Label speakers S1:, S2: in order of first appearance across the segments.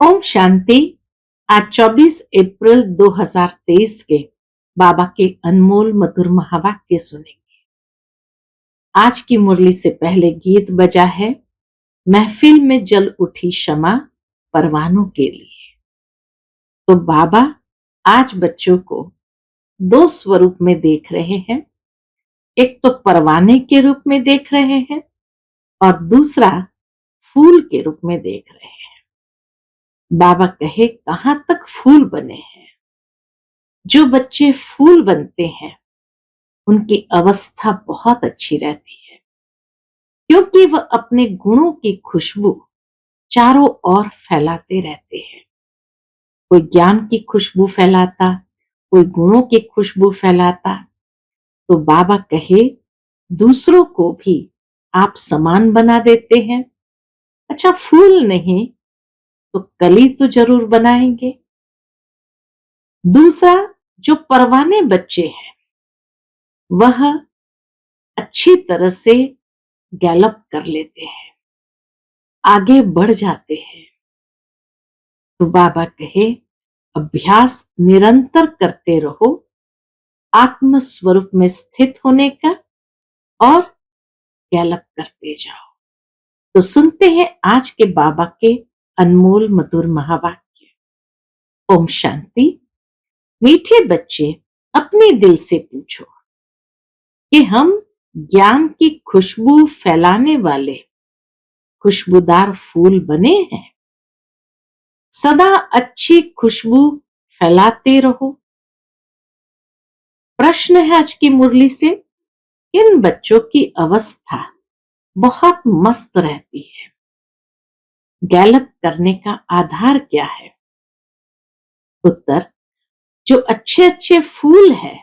S1: ओम शांति। आज 24 अप्रैल 2023 के बाबा के अनमोल मधुर महावाक्य सुनेंगे। आज की मुरली से पहले गीत बजा है, महफिल में जल उठी शमा परवानों के लिए। तो बाबा आज बच्चों को दो स्वरूप में देख रहे हैं। एक तो परवाने के रूप में देख रहे हैं और दूसरा फूल के रूप में देख रहे हैं। बाबा कहे, कहां तक फूल बने हैं। जो बच्चे फूल बनते हैं उनकी अवस्था बहुत अच्छी रहती है, क्योंकि वह अपने गुणों की खुशबू चारों ओर फैलाते रहते हैं। कोई ज्ञान की खुशबू फैलाता, कोई गुणों की खुशबू फैलाता। तो बाबा कहे, दूसरों को भी आप समान बना देते हैं। अच्छा, फूल नहीं तो कली तो जरूर बनाएंगे। दूसरा, जो परवाने बच्चे हैं वह अच्छी तरह से गैलप कर लेते हैं, आगे बढ़ जाते हैं। तो बाबा कहे, अभ्यास निरंतर करते रहो आत्म स्वरूप में स्थित होने का और गैलप करते जाओ। तो सुनते हैं आज के बाबा के अनमोल मधुर महावाक्य। ओम शांति। मीठे बच्चे, अपने दिल से पूछो कि हम ज्ञान की खुशबू फैलाने वाले खुशबूदार फूल बने हैं। सदा अच्छी खुशबू फैलाते रहो। प्रश्न है आज की मुरली से, इन बच्चों की अवस्था बहुत मस्त रहती है, गैलप करने का आधार क्या है? उत्तर, जो अच्छे अच्छे फूल है,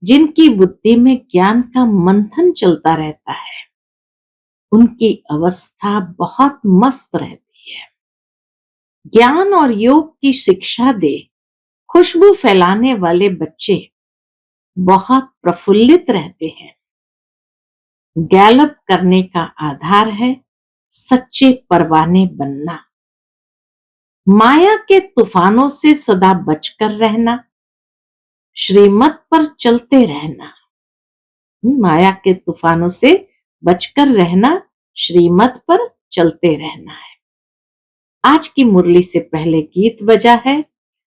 S1: जिनकी बुद्धि में ज्ञान का मंथन चलता रहता है, उनकी अवस्था बहुत मस्त रहती है। ज्ञान और योग की शिक्षा दे खुशबू फैलाने वाले बच्चे बहुत प्रफुल्लित रहते हैं। गैलप करने का आधार है सच्चे परवाने बनना, माया के तूफानों से सदा बचकर रहना, श्रीमत पर चलते रहना। माया के तूफानों से बचकर रहना, श्रीमत पर चलते रहना है। आज की मुरली से पहले गीत बजा है,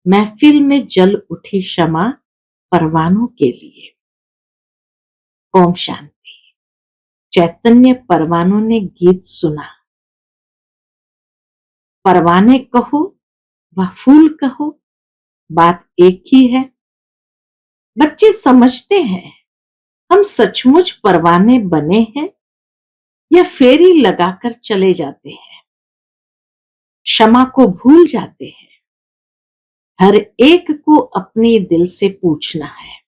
S1: महफिल में जल उठी शमा परवानों के लिए। ओम शांति। चैतन्य परवानों ने गीत सुना। परवाने कहो व फूल कहो, बात एक ही है। बच्चे समझते हैं हम सचमुच परवाने बने हैं या फेरी लगाकर चले जाते हैं, क्षमा को भूल जाते हैं। हर एक को अपने दिल से पूछना है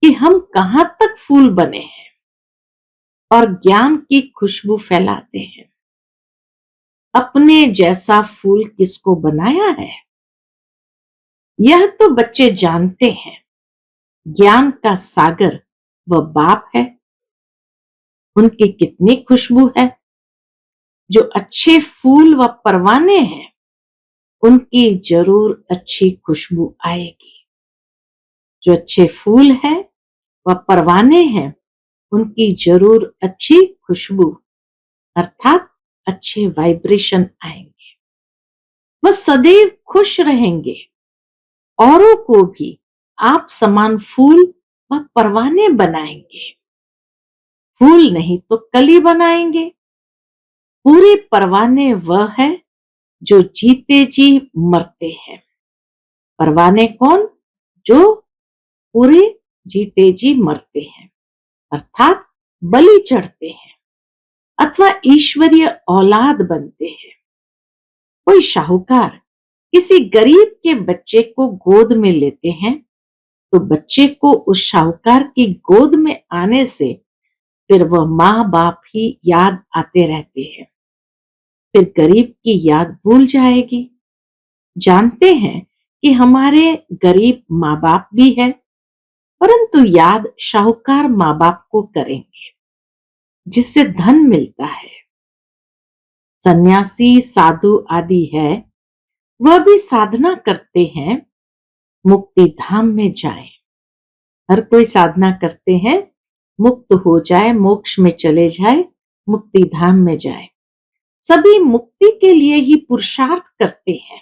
S1: कि हम कहां तक फूल बने हैं और ज्ञान की खुशबू फैलाते हैं। अपने जैसा फूल किसको बनाया है, यह तो बच्चे जानते हैं। ज्ञान का सागर वह बाप है, उनकी कितनी खुशबू है। जो अच्छे फूल व परवाने हैं, उनकी जरूर अच्छी खुशबू आएगी। जो अच्छे फूल है व परवाने हैं, उनकी जरूर अच्छी खुशबू अर्थात अच्छे वाइब्रेशन आएंगे। वह सदैव खुश रहेंगे, औरों को भी आप समान फूल व परवाने बनाएंगे। फूल नहीं तो कली बनाएंगे। पूरे परवाने वह है जो जीते जी मरते हैं। परवाने कौन? जो पूरे जीते जी मरते हैं, अर्थात बलि चढ़ते हैं अथवा ईश्वरीय औलाद बनते हैं। कोई शाहूकार किसी गरीब के बच्चे को गोद में लेते हैं तो बच्चे को उस शाहूकार की गोद में आने से फिर वह माँ बाप ही याद आते रहते हैं। फिर गरीब की याद भूल जाएगी। जानते हैं कि हमारे गरीब माँ बाप भी है, परंतु याद शाहूकार माँ बाप को करेंगे जिससे धन मिलता है। सन्यासी साधु आदि है, वह भी साधना करते हैं मुक्ति धाम में जाए। हर कोई साधना करते हैं मुक्त हो जाए, मोक्ष में चले जाए, मुक्ति धाम में जाए। सभी मुक्ति के लिए ही पुरुषार्थ करते हैं,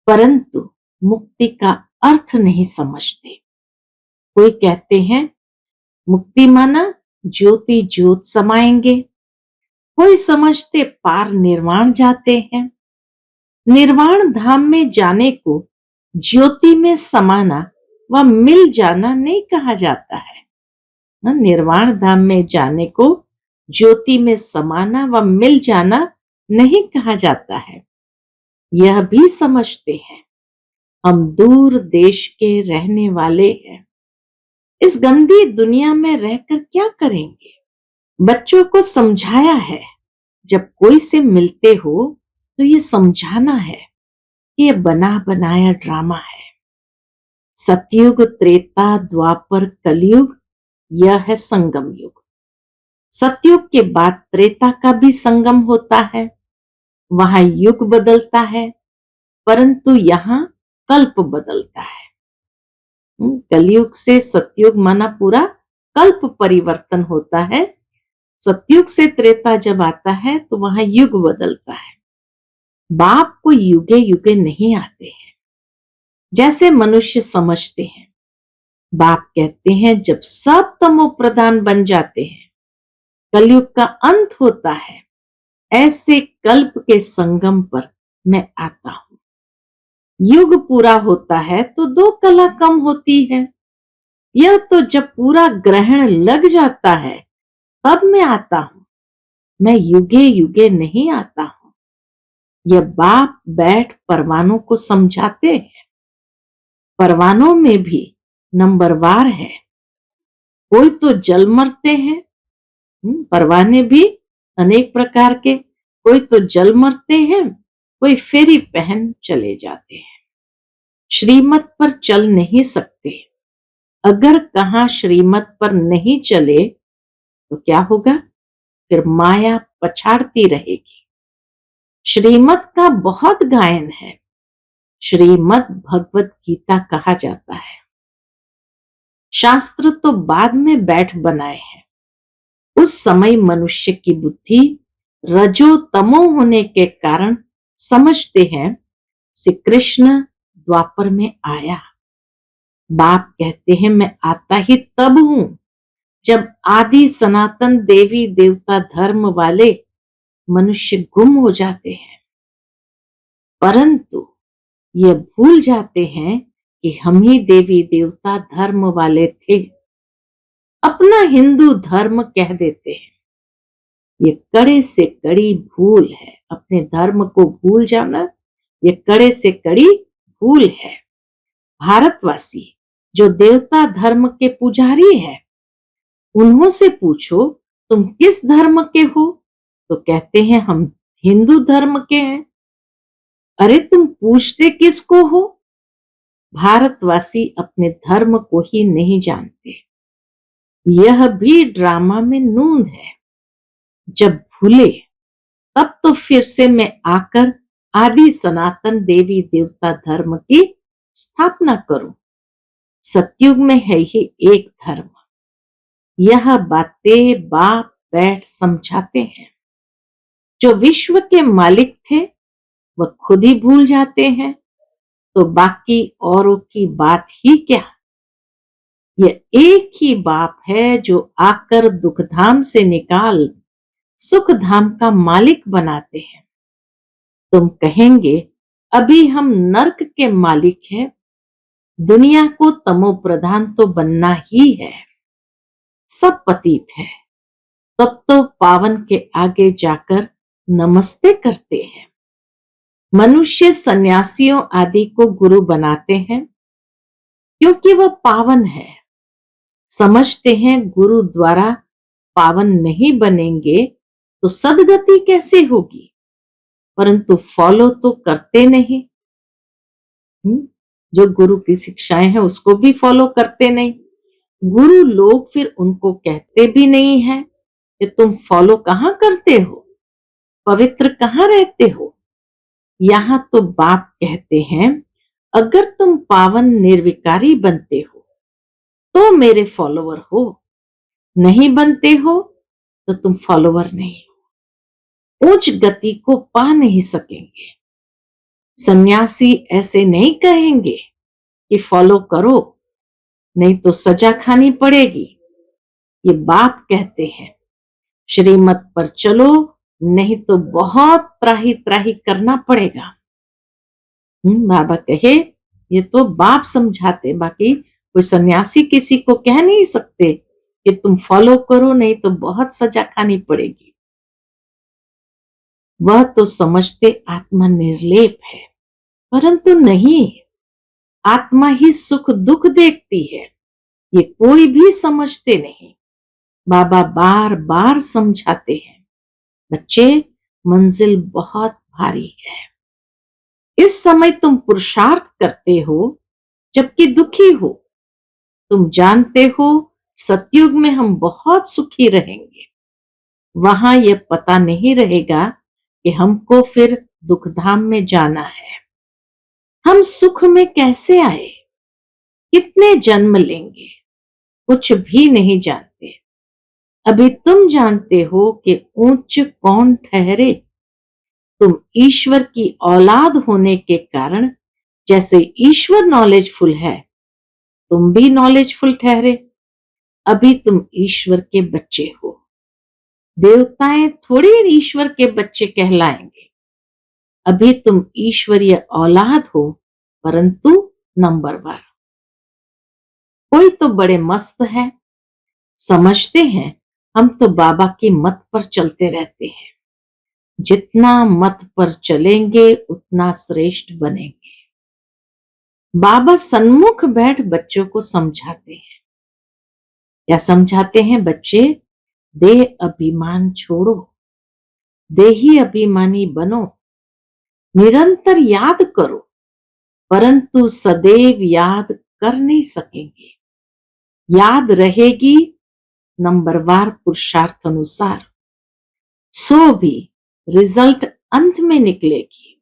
S1: परंतु मुक्ति का अर्थ नहीं समझते। कोई कहते हैं मुक्ति माना ज्योति ज्योत समाएंगे, कोई समझते पार निर्वाण जाते हैं। निर्वाण धाम में जाने को ज्योति में समाना व मिल जाना नहीं कहा जाता है। निर्वाण धाम में जाने को ज्योति में समाना व मिल जाना नहीं कहा जाता है। यह भी समझते हैं हम दूर देश के रहने वाले हैं, इस गंदी दुनिया में रहकर क्या करेंगे। बच्चों को समझाया है, जब कोई से मिलते हो तो ये समझाना है कि ये बना बनाया ड्रामा है। सतयुग, त्रेता, द्वापर, कलयुग, यह है संगम युग। सतयुग के बाद त्रेता का भी संगम होता है, वहां युग बदलता है, परंतु यहाँ कल्प बदलता है। कलयुग से सतयुग माना पूरा कल्प परिवर्तन होता है। सतयुग से त्रेता जब आता है तो वहां युग बदलता है। बाप को युगे युगे नहीं आते हैं जैसे मनुष्य समझते हैं। बाप कहते हैं जब सब तमो प्रधान बन जाते हैं, कलयुग का अंत होता है, ऐसे कल्प के संगम पर मैं आता हूं। युग पूरा होता है तो 2 कला कम होती है। यह तो जब पूरा ग्रहण लग जाता है तब मैं आता हूं, मैं युगे युगे नहीं आता हूं। यह बाप बैठ परवानों को समझाते हैं। परवानों में भी नंबरवार है, कोई तो जल मरते हैं। परवाने भी अनेक प्रकार के, कोई तो जल मरते हैं, कोई फेरी पहन चले जाते हैं। श्रीमत पर चल नहीं सकते। अगर कहां श्रीमत पर नहीं चले तो क्या होगा, फिर माया पछाड़ती रहेगी। श्रीमत का बहुत गायन है, श्रीमद् भगवत गीता कहा जाता है। शास्त्र तो बाद में बैठ बनाए हैं। उस समय मनुष्य की बुद्धि रजो तमो होने के कारण समझते हैं श्री कृष्ण द्वापर में आया। बाप कहते हैं मैं आता ही तब हूं जब आदि सनातन देवी देवता धर्म वाले मनुष्य गुम हो जाते हैं, परंतु ये भूल जाते हैं कि हम ही देवी देवता धर्म वाले थे। अपना हिंदू धर्म कह देते हैं। ये कड़े से कड़ी भूल है। अपने धर्म को भूल जाना ये कड़े से कड़ी भूल है। भारतवासी जो देवता धर्म के पुजारी है, उन्हों से पूछो तुम किस धर्म के हो, तो कहते हैं हम हिंदू धर्म के हैं। अरे तुम पूछते किसको हो। भारतवासी अपने धर्म को ही नहीं जानते। यह भी ड्रामा में नूंद है। जब भूले तब तो फिर से मैं आकर आदि सनातन देवी देवता धर्म की स्थापना करूं। सतयुग में है ही एक धर्म। यह बातें बाप बैठ समझाते हैं। जो विश्व के मालिक थे वह खुद ही भूल जाते हैं, तो बाकी औरों की बात ही क्या। यह एक ही बाप है जो आकर दुखधाम से निकाल सुख धाम का मालिक बनाते हैं। तुम कहेंगे अभी हम नरक के मालिक हैं, दुनिया को तमो प्रधान तो बनना ही है। सब पतित है, तब तो पावन के आगे जाकर नमस्ते करते हैं। मनुष्य सन्यासियों आदि को गुरु बनाते हैं क्योंकि वह पावन है। समझते हैं गुरु द्वारा पावन नहीं बनेंगे तो सदगति कैसे होगी, परंतु फॉलो तो करते नहीं। जो गुरु की शिक्षाएं हैं उसको भी फॉलो करते नहीं। गुरु लोग फिर उनको कहते भी नहीं है कि तुम फॉलो कहां करते हो। पवित्र कहाँ रहते हो? यहाँ तो बाप कहते हैं, अगर तुम पावन निर्विकारी बनते हो तो मेरे फॉलोवर हो, नहीं बनते हो तो तुम फॉलोवर नहीं हो, उच्च गति को पा नहीं सकेंगे। सन्यासी ऐसे नहीं कहेंगे कि फॉलो करो नहीं तो सजा खानी पड़ेगी। ये बाप कहते हैं, श्रीमत पर चलो नहीं तो बहुत त्राही त्राही करना पड़ेगा। बाबा कहे, ये तो बाप समझाते, बाकी कोई सन्यासी किसी को कह नहीं सकते कि तुम फॉलो करो नहीं तो बहुत सजा खानी पड़ेगी। वह तो समझते आत्मा निर्लेप है, परंतु नहीं, आत्मा ही सुख दुख देखती है, ये कोई भी समझते नहीं। बाबा बार बार समझाते हैं, बच्चे मंजिल बहुत भारी है। इस समय तुम पुरुषार्थ करते हो जबकि दुखी हो। तुम जानते हो सतयुग में हम बहुत सुखी रहेंगे, वहां यह पता नहीं रहेगा कि हमको फिर दुखधाम में जाना है। हम सुख में कैसे आए, कितने जन्म लेंगे, कुछ भी नहीं जानते। अभी तुम जानते हो कि ऊंच कौन ठहरे। तुम ईश्वर की औलाद होने के कारण जैसे ईश्वर नॉलेजफुल है, तुम भी नॉलेजफुल ठहरे। अभी तुम ईश्वर के बच्चे हो, देवताएं थोड़ी ईश्वर के बच्चे कहलाएंगे। अभी तुम ईश्वरीय औलाद हो, परंतु नंबरवार। कोई तो बड़े मस्त है, समझते हैं हम तो बाबा की मत पर चलते रहते हैं। जितना मत पर चलेंगे उतना श्रेष्ठ बनेंगे। बाबा सन्मुख बैठ बच्चों को समझाते हैं। क्या समझाते हैं बच्चे? देह अभिमान छोड़ो, देही अभिमानी बनो, निरंतर याद करो, परंतु सदैव याद कर नहीं सकेंगे। याद रहेगी नंबरवार पुरुषार्थ अनुसार, सो भी रिजल्ट अंत में निकलेगी।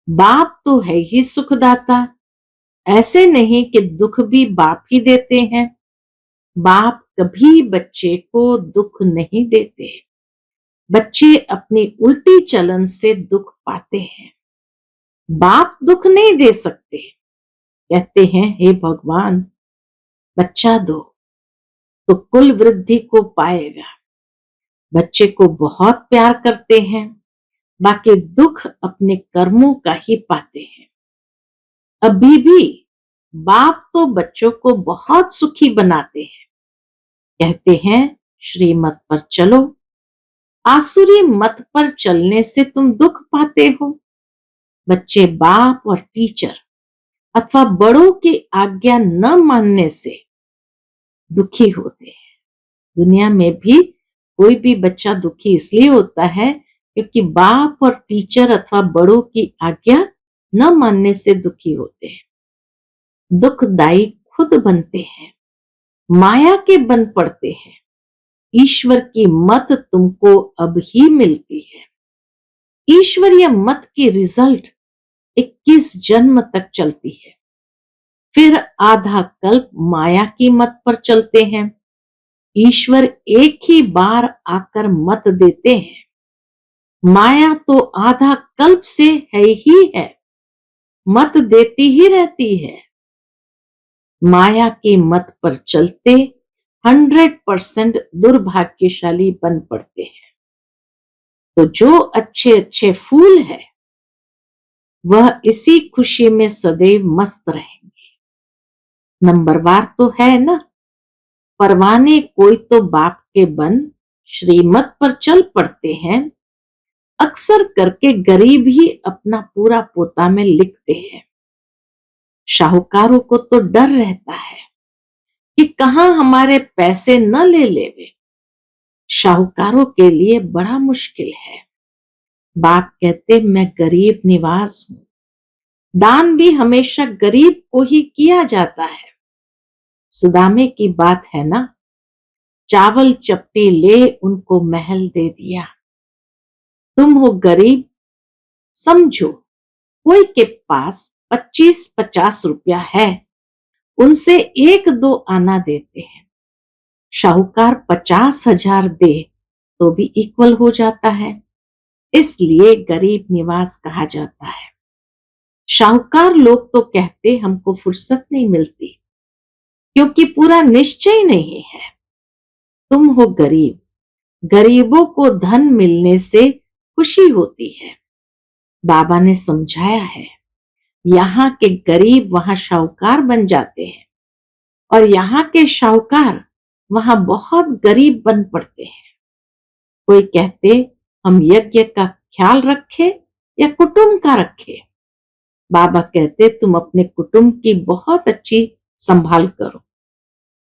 S1: बाप तो है ही सुखदाता, ऐसे नहीं कि दुख भी बाप ही देते हैं। बाप कभी बच्चे को दुख नहीं देते, बच्चे अपनी उल्टी चलन से दुख पाते हैं। बाप दुख नहीं दे सकते, कहते हैं हे भगवान बच्चा दो तो कुल वृद्धि को पाएगा। बच्चे को बहुत प्यार करते हैं, बाकी दुख अपने कर्मों का ही पाते हैं। अभी भी बाप तो बच्चों को बहुत सुखी बनाते हैं, कहते हैं श्रीमत पर चलो। आसुरी मत पर चलने से तुम दुख पाते हो। बच्चे बाप और टीचर अथवा बड़ों की आज्ञा न मानने से दुखी होते हैं। दुनिया में भी कोई भी बच्चा दुखी इसलिए होता है क्योंकि बाप और टीचर अथवा बड़ों की आज्ञा न मानने से दुखी होते हैं। दुखदाई खुद बनते हैं, माया के बन पड़ते हैं। ईश्वर की मत तुमको अब ही मिलती है। ईश्वरीय मत की रिजल्ट 21 जन्म तक चलती है, फिर आधा कल्प माया की मत पर चलते हैं। ईश्वर एक ही बार आकर मत देते हैं, माया तो आधा कल्प से है ही है, मत देती ही रहती है। माया की मत पर चलते 100% दुर्भाग्यशाली बन पड़ते हैं। तो जो अच्छे अच्छे फूल है वह इसी खुशी में सदैव मस्त रहेंगे। नंबरवार तो है ना, परवाने कोई तो बाप के बन श्रीमत पर चल पड़ते हैं। अक्सर करके गरीब ही अपना पूरा पोता में लिखते हैं। शाहूकारों को तो डर रहता है कि कहां हमारे पैसे न ले लेवे। शाहूकारों के लिए बड़ा मुश्किल है। बाप कहते मैं गरीब निवास हूं। दान भी हमेशा गरीब को ही किया जाता है। सुदामे की बात है ना, चावल चपटी ले उनको महल दे दिया। तुम हो गरीब, समझो कोई के पास 25-50 रुपया है, उनसे 1-2 आना देते हैं। शाहूकार 50,000 दे तो भी इक्वल हो जाता है, इसलिए गरीब निवास कहा जाता है। शाहूकार लोग तो कहते हमको फुर्सत नहीं मिलती, क्योंकि पूरा निश्चय नहीं है। तुम हो गरीब, गरीबों को धन मिलने से खुशी होती है। बाबा ने समझाया है, यहाँ के गरीब वहां शाहूकार बन जाते हैं और यहाँ के शाहूकार वहां बहुत गरीब बन पड़ते हैं। कोई कहते हम यज्ञ का ख्याल रखे या कुटुंब का रखे। बाबा कहते तुम अपने कुटुंब की बहुत अच्छी संभाल करो।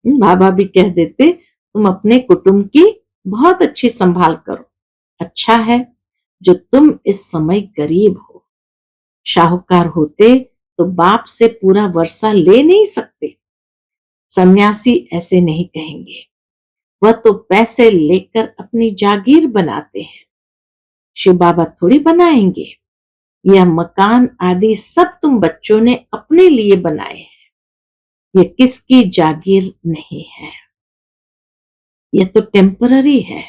S1: बाबा भी कह देते तुम अपने कुटुंब की बहुत अच्छी संभाल करो। अच्छा है जो तुम इस समय गरीब हो। शाहूकार होते तो बाप से पूरा वर्षा ले नहीं सकते। सन्यासी ऐसे नहीं कहेंगे, वह तो पैसे लेकर अपनी जागीर बनाते हैं। शिव बाबा थोड़ी बनाएंगे। यह मकान आदि सब तुम बच्चों ने अपने लिए बनाए हैं। ये किसकी जागीर नहीं है, यह तो टेम्पररी है,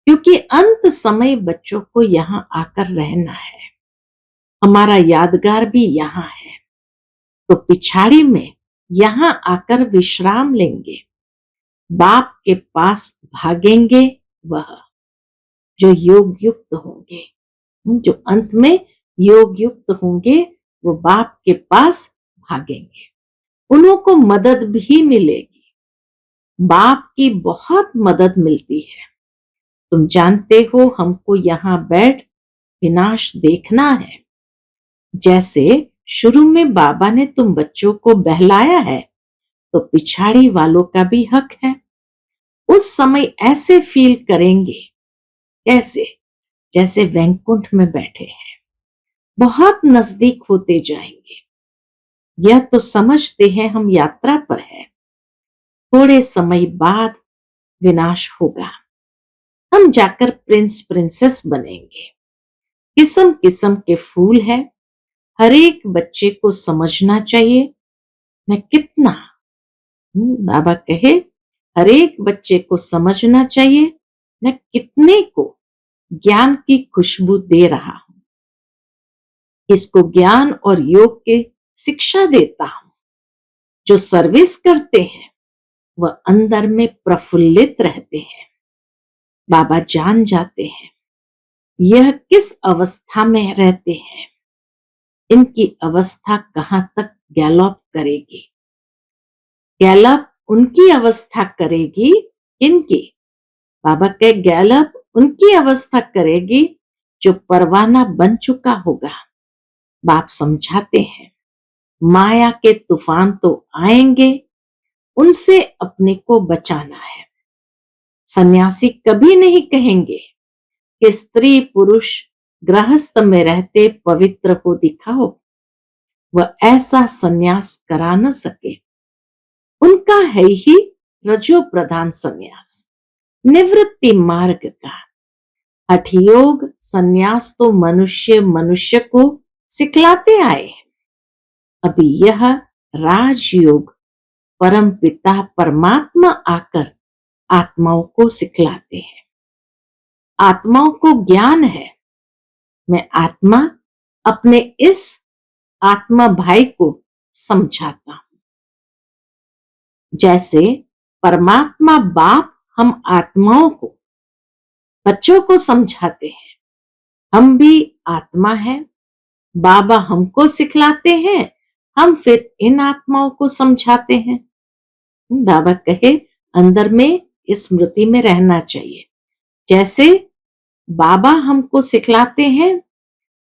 S1: क्योंकि अंत समय बच्चों को यहाँ आकर रहना है। हमारा यादगार भी यहाँ है, तो पिछाड़ी में यहाँ आकर विश्राम लेंगे। बाप के पास भागेंगे वह जो योग युक्त होंगे, जो अंत में योग युक्त होंगे वो बाप के पास भागेंगे। उन्हों को मदद भी मिलेगी। बाप की बहुत मदद मिलती है। तुम जानते हो हमको यहाँ बैठ विनाश देखना है। जैसे शुरू में बाबा ने तुम बच्चों को बहलाया है, तो पिछाड़ी वालों का भी हक है। उस समय ऐसे फील करेंगे, कैसे जैसे वैकुंठ में बैठे हैं, बहुत नजदीक होते जाएंगे। यह तो समझते हैं हम यात्रा पर है, थोड़े समय बाद विनाश होगा। हम जाकर प्रिंस प्रिंसेस बनेंगे। किस्म किस्म के फूल है, हर एक बच्चे को समझना चाहिए मैं कितना। बाबा कहे हर एक बच्चे को समझना चाहिए मैं कितने को ज्ञान की खुशबू दे रहा हूं, किसको ज्ञान और योग के शिक्षा देता हूं। जो सर्विस करते हैं वह अंदर में प्रफुल्लित रहते हैं। बाबा जान जाते हैं यह किस अवस्था में रहते हैं, इनकी अवस्था कहां तक गैलॉप करेगी। गैलॉप उनकी अवस्था करेगी, इनकी बाबा के गैलॉप उनकी अवस्था करेगी जो परवाना बन चुका होगा। बाप समझाते हैं माया के तूफान तो आएंगे, उनसे अपने को बचाना है। सन्यासी कभी नहीं कहेंगे कि स्त्री पुरुष गृहस्थ में रहते पवित्र को दिखाओ। वह ऐसा सन्यास करा न सके। उनका है ही रजो प्रधान सन्यास, निवृत्ति मार्ग का। हठयोग सन्यास तो मनुष्य मनुष्य को सिखलाते आए। अभी यह राजयोग परम पिता परमात्मा आकर आत्माओं को सिखलाते हैं। आत्माओं को ज्ञान है, मैं आत्मा अपने इस आत्मा भाई को समझाता हूं। जैसे परमात्मा बाप हम आत्माओं को बच्चों को समझाते हैं, हम भी आत्मा हैं। बाबा हमको सिखलाते हैं, हम फिर इन आत्माओं को समझाते हैं। बाबा कहे अंदर में इस स्मृति में रहना चाहिए। जैसे बाबा हमको सिखलाते हैं,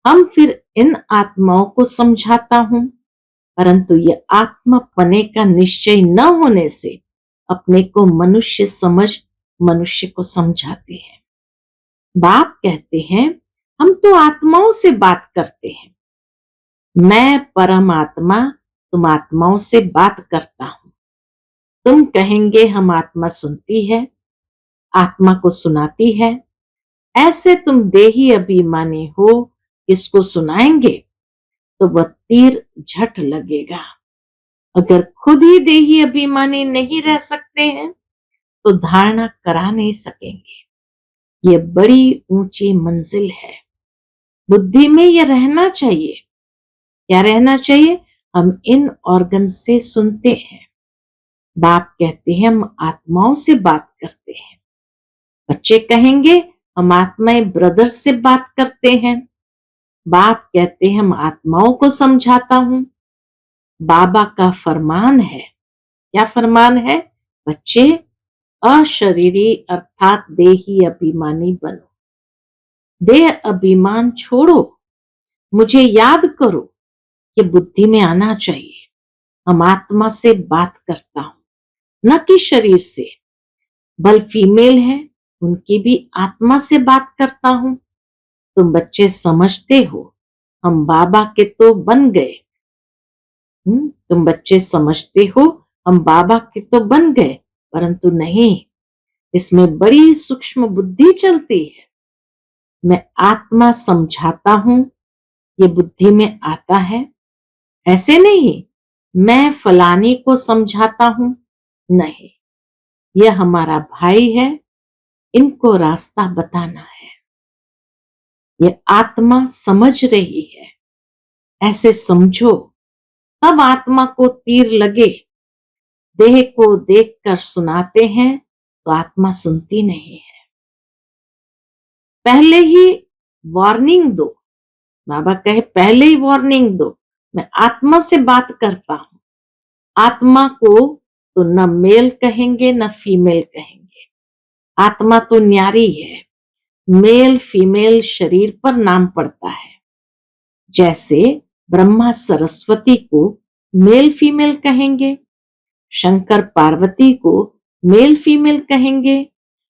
S1: हम फिर इन आत्माओं को समझाता हूं। परंतु ये आत्मा पने का निश्चय न होने से अपने को मनुष्य समझ मनुष्य को समझाते हैं। बाप कहते हैं हम तो आत्माओं से बात करते हैं। मैं परमात्मा तुम आत्माओं से बात करता हूं। तुम कहेंगे हम आत्मा सुनती है, आत्मा को सुनाती है। ऐसे तुम देही अभिमानी हो, इसको सुनाएंगे तो वह तीर झट लगेगा। अगर खुद ही देही अभिमानी नहीं रह सकते हैं तो धारणा करा नहीं सकेंगे। ये बड़ी ऊंची मंजिल है। बुद्धि में ये रहना चाहिए। क्या रहना चाहिए? हम इन ऑर्गन से सुनते हैं। बाप कहते हैं हम आत्माओं से बात करते हैं। बच्चे कहेंगे हम आत्माएं ब्रदर्स से बात करते हैं। बाप कहते हैं हम आत्माओं को समझाता हूं। बाबा का फरमान है। क्या फरमान है? बच्चे अशरीरी अर्थात देही अभिमानी बनो। देह अभिमान छोड़ो, मुझे याद करो। ये बुद्धि में आना चाहिए। हम आत्मा से बात करता हूं, न कि शरीर से। बल फीमेल है, उनकी भी आत्मा से बात करता हूं। तुम बच्चे समझते हो हम बाबा के तो बन गए। तुम बच्चे समझते हो हम बाबा के तो बन गए, परंतु नहीं, इसमें बड़ी सूक्ष्म बुद्धि चलती है। मैं आत्मा समझाता हूं, ये बुद्धि में आता है। ऐसे नहीं मैं फलानी को समझाता हूं, नहीं, यह हमारा भाई है, इनको रास्ता बताना है। ये आत्मा समझ रही है, ऐसे समझो। तब आत्मा को तीर लगे। देह को देखकर सुनाते हैं तो आत्मा सुनती नहीं है। पहले ही वार्निंग दो। बाबा कहे पहले ही वार्निंग दो। मैं आत्मा से बात करता हूं। आत्मा को तो न मेल कहेंगे न फीमेल कहेंगे। आत्मा तो न्यारी है। मेल फीमेल शरीर पर नाम पड़ता है। जैसे ब्रह्मा सरस्वती को मेल फीमेल कहेंगे, शंकर पार्वती को मेल फीमेल कहेंगे,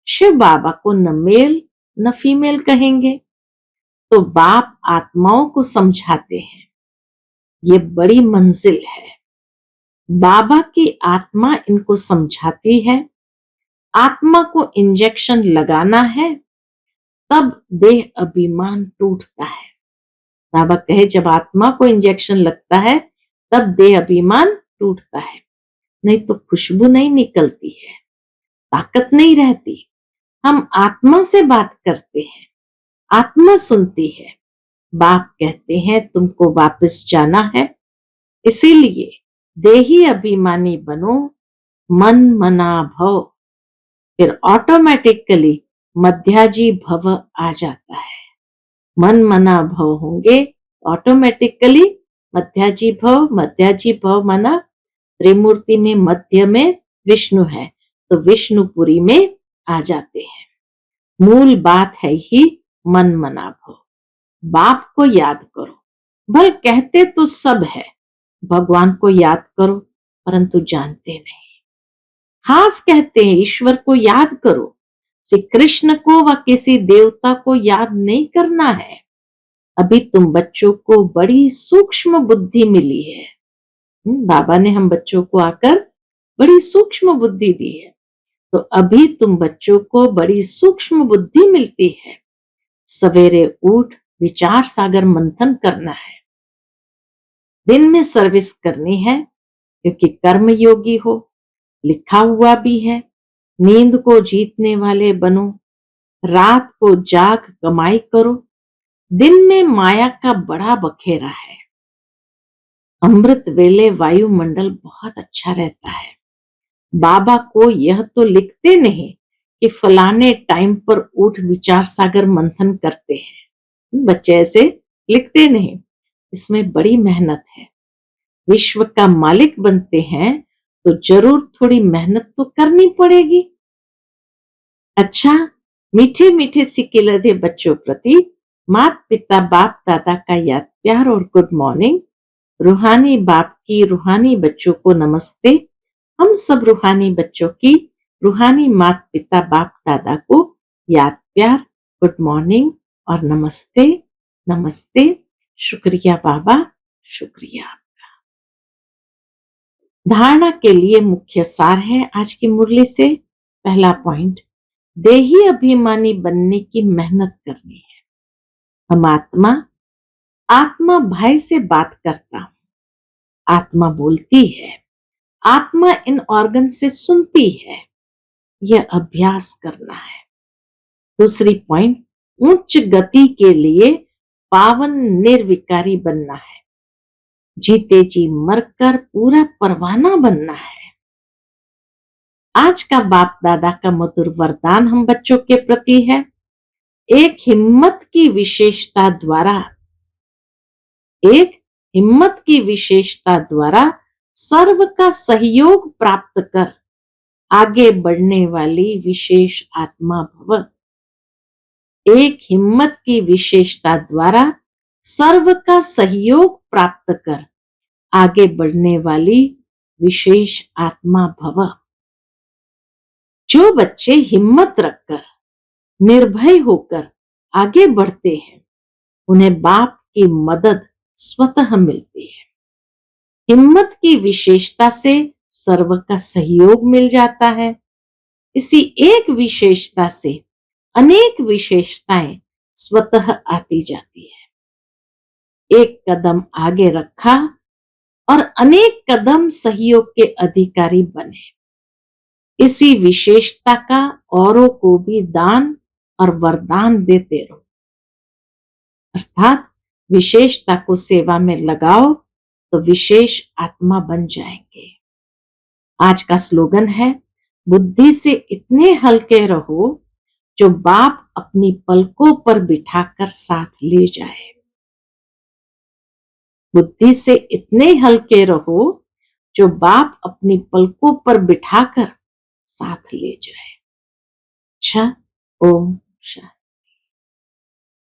S1: शिव बाबा को न मेल न फीमेल कहेंगे। तो बाप आत्माओं को समझाते हैं। ये बड़ी मंजिल है। बाबा की आत्मा इनको समझाती है। आत्मा को इंजेक्शन लगाना है, तब देह अभिमान टूटता है। बाबा कहे जब आत्मा को इंजेक्शन लगता है तब देह अभिमान टूटता है, नहीं तो खुशबू नहीं निकलती है, ताकत नहीं रहती। हम आत्मा से बात करते हैं, आत्मा सुनती है। बाप कहते हैं तुमको वापस जाना है, इसीलिए देही अभिमानी बनो, मन मना भव। फिर ऑटोमेटिकली मध्याजी भव आ जाता है। मन मना भव होंगे, ऑटोमेटिकली मध्याजी भव माना त्रिमूर्ति में मध्य में विष्णु है, तो विष्णुपुरी में आ जाते हैं। मूल बात है ही मन मना भव। बाप को याद करो। भल कहते तो सब है, भगवान को याद करो, परंतु जानते नहीं। खास कहते हैं ईश्वर को याद करो, श्री कृष्ण को व किसी देवता को याद नहीं करना है। अभी तुम बच्चों को बड़ी सूक्ष्म बुद्धि मिली है। बाबा ने हम बच्चों को आकर बड़ी सूक्ष्म बुद्धि दी है, तो अभी तुम बच्चों को बड़ी सूक्ष्म बुद्धि मिलती है। सवेरे उठ विचार सागर मंथन करना है। दिन में सर्विस करनी है, क्योंकि कर्म योगी हो, लिखा हुआ भी है। नींद को जीतने वाले बनो, रात को जाग कमाई करो। दिन में माया का बड़ा बखेरा है। अमृत वेले वायुमंडल बहुत अच्छा रहता है। बाबा को यह तो लिखते नहीं कि फलाने टाइम पर उठ विचार सागर मंथन करते हैं। बच्चे ऐसे लिखते नहीं, इसमें बड़ी मेहनत है। विश्व का मालिक बनते हैं तो जरूर थोड़ी मेहनत तो करनी पड़ेगी। अच्छा, मीठे मीठे सिक्के लदे बच्चों प्रति माता पिता बाप दादा का याद प्यार और गुड मॉर्निंग। रूहानी बाप की रूहानी बच्चों को नमस्ते। हम सब रूहानी बच्चों की रूहानी माता पिता बाप दादा को याद प्यार, गुड मॉर्निंग और नमस्ते। नमस्ते। शुक्रिया बाबा, शुक्रिया। धारणा के लिए मुख्य सार है आज की मुरली से। पहला पॉइंट, देही अभिमानी बनने की मेहनत करनी है। हम आत्मा आत्मा भाई से बात करता हूं, आत्मा बोलती है, आत्मा इन ऑर्गन से सुनती है। यह अभ्यास करना है। दूसरी पॉइंट, उच्च गति के लिए पावन निर्विकारी बनना है। जीते जी मरकर पूरा परवाना बनना है। आज का बाप दादा का मधुर वरदान हम बच्चों के प्रति है, एक हिम्मत की विशेषता द्वारा सर्व का सहयोग प्राप्त कर आगे बढ़ने वाली विशेष आत्मा भव। एक हिम्मत की विशेषता द्वारा सर्व का सहयोग प्राप्त कर आगे बढ़ने वाली विशेष आत्मा भव। जो बच्चे हिम्मत रखकर निर्भय होकर आगे बढ़ते हैं, उन्हें बाप की मदद स्वतः मिलती है। हिम्मत की विशेषता से सर्व का सहयोग मिल जाता है। इसी एक विशेषता से अनेक विशेषताएं स्वतः आती जाती है। एक कदम आगे रखा और अनेक कदम सहयोग के अधिकारी बने। इसी विशेषता का औरों को भी दान और वरदान देते रहो। अर्थात विशेषता को सेवा में लगाओ तो विशेष आत्मा बन जाएंगे। आज का स्लोगन है, बुद्धि से इतने हल्के रहो जो बाप अपनी पलकों पर बिठाकर साथ ले जाए। बुद्धि से इतने हल्के रहो जो बाप अपनी पलकों पर बिठाकर साथ ले जाए। अच्छा, ओम शांति।